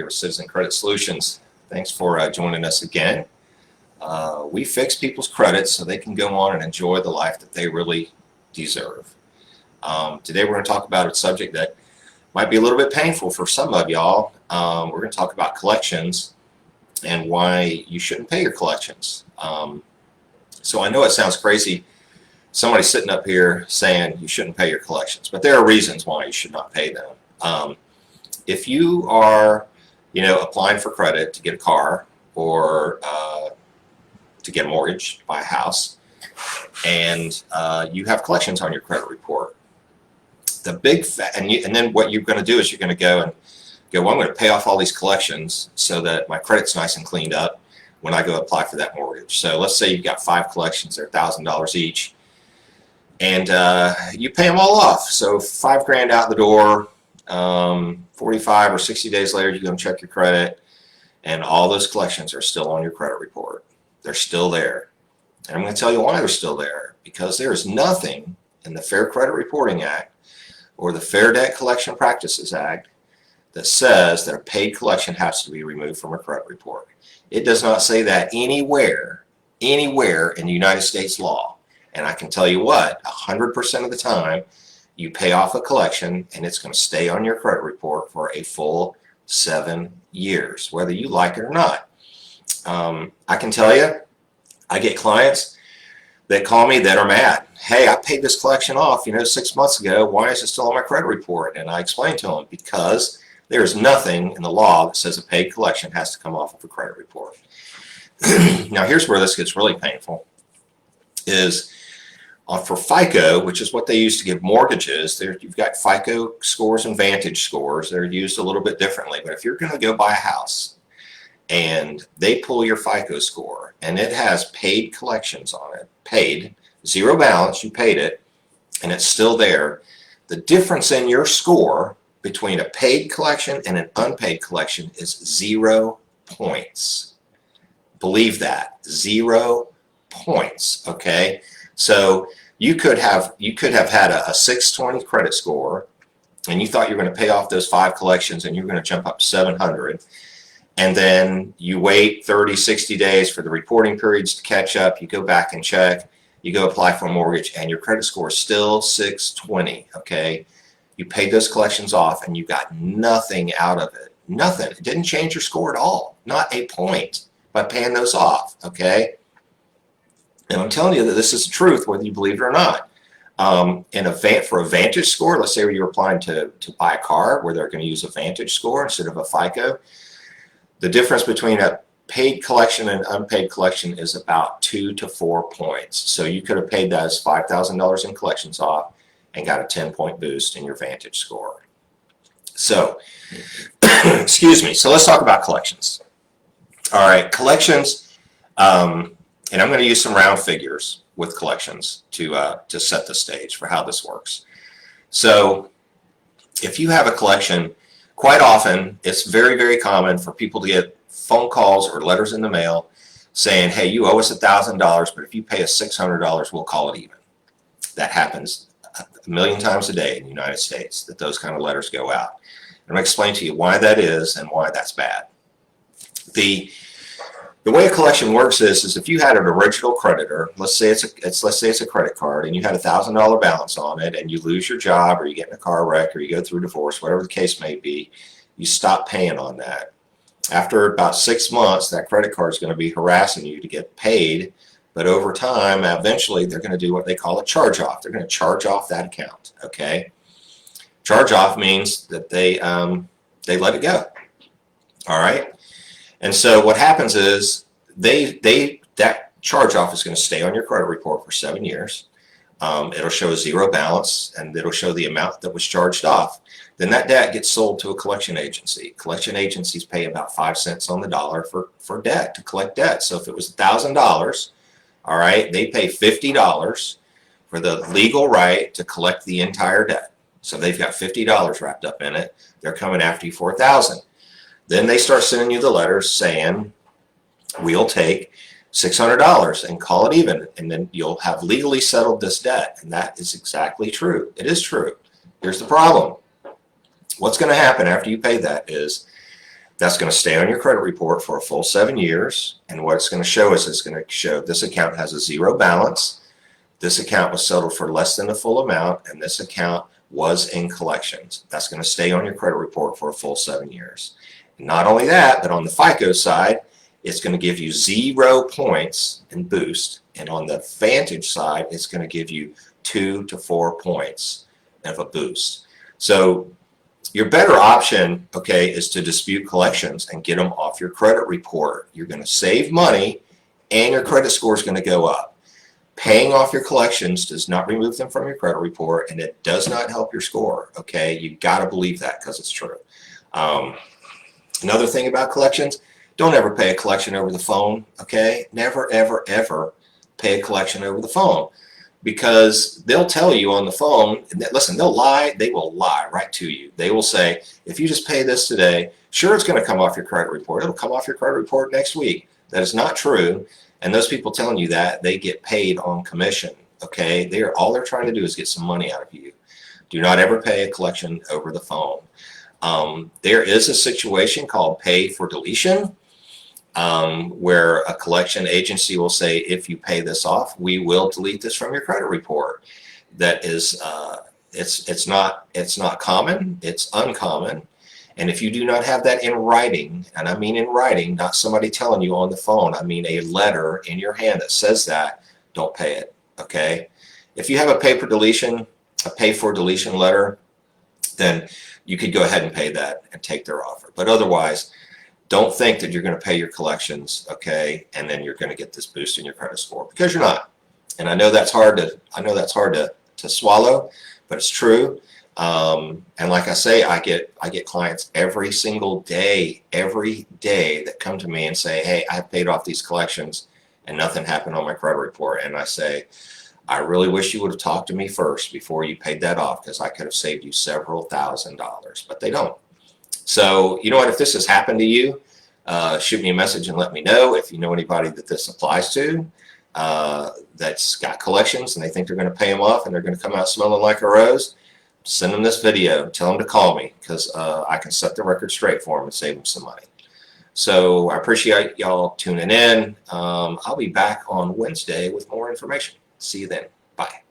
with Citizen Credit Solutions. Thanks for joining us again. We fix people's credit so they can go on and enjoy the life that they really deserve. Today we're going to talk about a subject that might be a little bit painful for some of y'all. We're going to talk about collections and why you shouldn't pay your collections. So I know it sounds crazy, somebody sitting up here saying you shouldn't pay your collections, but there are reasons why you should not pay them. If you are, applying for credit to get a car or to get a mortgage, buy a house, and you have collections on your credit report, the big and then what you're going to do is you're going to go, well, I'm going to pay off all these collections so that my credit's nice and cleaned up when I go apply for that mortgage. So let's say you've got 5 collections, they're $1,000 each, and you pay them all off. So $5,000 out the door. 45 or 60 days later, you go and check your credit, and all those collections are still on your credit report. They're still there. And I'm going to tell you why they're still there. Because there is nothing in the Fair Credit Reporting Act or the Fair Debt Collection Practices Act that says that a paid collection has to be removed from a credit report. It does not say that anywhere in the United States law. And I can tell you what, 100% of the time, you pay off a collection and it's going to stay on your credit report for a full 7 years, whether you like it or not. I can tell you, I get clients that call me that are mad. Hey, I paid this collection off, 6 months ago. Why is it still on my credit report? And I explain to them, because there is nothing in the law that says a paid collection has to come off of a credit report. Now, here's where this gets really painful, is for FICO, which is what they use to give mortgages. You've got FICO scores and Vantage scores. They're used a little bit differently. But if you're going to go buy a house and they pull your FICO score and it has paid collections on it, paid, zero balance, you paid it, and it's still there, the difference in your score between a paid collection and an unpaid collection is 0 points. Believe that, 0 points, okay? So you could have had a 620 credit score, and you thought you were going to pay off those 5 collections and you're going to jump up to 700, and then you wait 30, 60 days for the reporting periods to catch up. You go back and check, you go apply for a mortgage, and your credit score is still 620, okay? You paid those collections off and you got nothing out of it. Nothing. It didn't change your score at all. Not a point by paying those off, okay? And I'm telling you that this is the truth, whether you believe it or not. For a Vantage score, let's say you're applying to buy a car where they're going to use a Vantage score instead of a FICO, the difference between a paid collection and unpaid collection is about 2 to 4 points. So you could have paid those $5,000 in collections off and got a 10-point boost in your Vantage score. So, excuse me. So let's talk about collections. All right, collections. And I'm going to use some round figures with collections to set the stage for how this works. So if you have a collection, quite often it's very, very common for people to get phone calls or letters in the mail saying, hey, you owe us $1,000, but if you pay us $600, we'll call it even. That happens a million times a day in the United States, that those kind of letters go out. And I'm going to explain to you why that is and why that's bad. The way a collection works is if you had an original creditor, let's say it's a credit card, and you had a $1,000 balance on it, and you lose your job, or you get in a car wreck, or you go through divorce, whatever the case may be, you stop paying on that. After about 6 months, that credit card is going to be harassing you to get paid, but over time, eventually, they're going to do what they call a charge-off. They're going to charge off that account. Okay, charge-off means that they let it go. All right. And so what happens is that charge-off is going to stay on your credit report for 7 years. It'll show a 0 balance, and it'll show the amount that was charged off. Then that debt gets sold to a collection agency. Collection agencies pay about 5 cents on the dollar for debt, to collect debt. So if it was $1,000, all right, they pay $50 for the legal right to collect the entire debt. So they've got $50 wrapped up in it. They're coming after you for $1,000. Then they start sending you the letters saying, we'll take $600 and call it even, and then you'll have legally settled this debt. And that is exactly true. It is true. Here's the problem. What's going to happen after you pay that is That's going to stay on your credit report for a full 7 years. And what it's going to show is it's going to show this account has a zero balance. This account was settled for less than the full amount, and this account was in collections. That's going to stay on your credit report for a full 7 years. And not only that, but on the FICO side, it's going to give you 0 points in boost. And on the Vantage side, it's going to give you 2 to 4 points of a boost. So your better option, okay, is to dispute collections and get them off your credit report. You're going to save money and your credit score is going to go up. Paying off your collections does not remove them from your credit report, and it does not help your score, okay? You got to believe that because it's true. Another thing about collections, don't ever pay a collection over the phone, okay? Never, ever, ever pay a collection over the phone, because they'll tell you on the phone, listen, they'll lie, they will lie right to you. They will say, if you just pay this today, sure, it's going to come off your credit report. It'll come off your credit report next week. That is not true. And those people telling you that, they get paid on commission, okay? All they're trying to do is get some money out of you. Do not ever pay a collection over the phone. There is a situation called pay for deletion, where a collection agency will say, if you pay this off, we will delete this from your credit report. That is, it's not common, it's uncommon. And if you do not have that in writing, and I mean in writing, not somebody telling you on the phone, I mean a letter in your hand that says that, don't pay it, okay? If you have a pay for deletion letter, then you could go ahead and pay that and take their offer. But otherwise, don't think that you're going to pay your collections, okay, and then you're going to get this boost in your credit score, because you're not. And I know that's hard to swallow, but it's true. And like I say, I get clients every single day, that come to me and say, hey, I paid off these collections and nothing happened on my credit report. And I say, I really wish you would have talked to me first before you paid that off, because I could have saved you several $1,000s, but they don't. So, you know what, if this has happened to you, shoot me a message and let me know. If you know anybody that this applies to, that's got collections and they think they're going to pay them off and they're going to come out smelling like a rose, send them this video, tell them to call me, because I can set the record straight for them and save them some money. So I appreciate y'all tuning in. I'll be back on Wednesday with more information. See you then. Bye.